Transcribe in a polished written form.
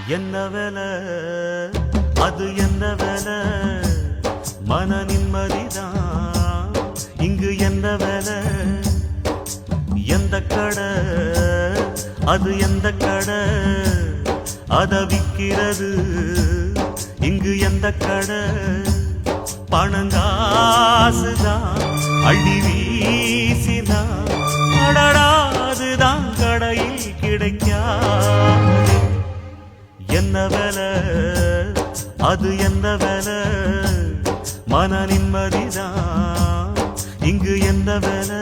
என்ன வேலை அது என்ன வேலை மன நிம்மதிதான் இங்கு என்ன வேலை எந்த கடை அது எந்த கடை அத விக்கிறது இங்கு எந்த கடை பணங்காசுதான் அள்ளி வீசிதான் அடடாதுதான் கடையில் கிடைக்காது என்ன வேலை அது என்ன வேலை மன நிம்மதிதான் இங்கு என்ன வேலை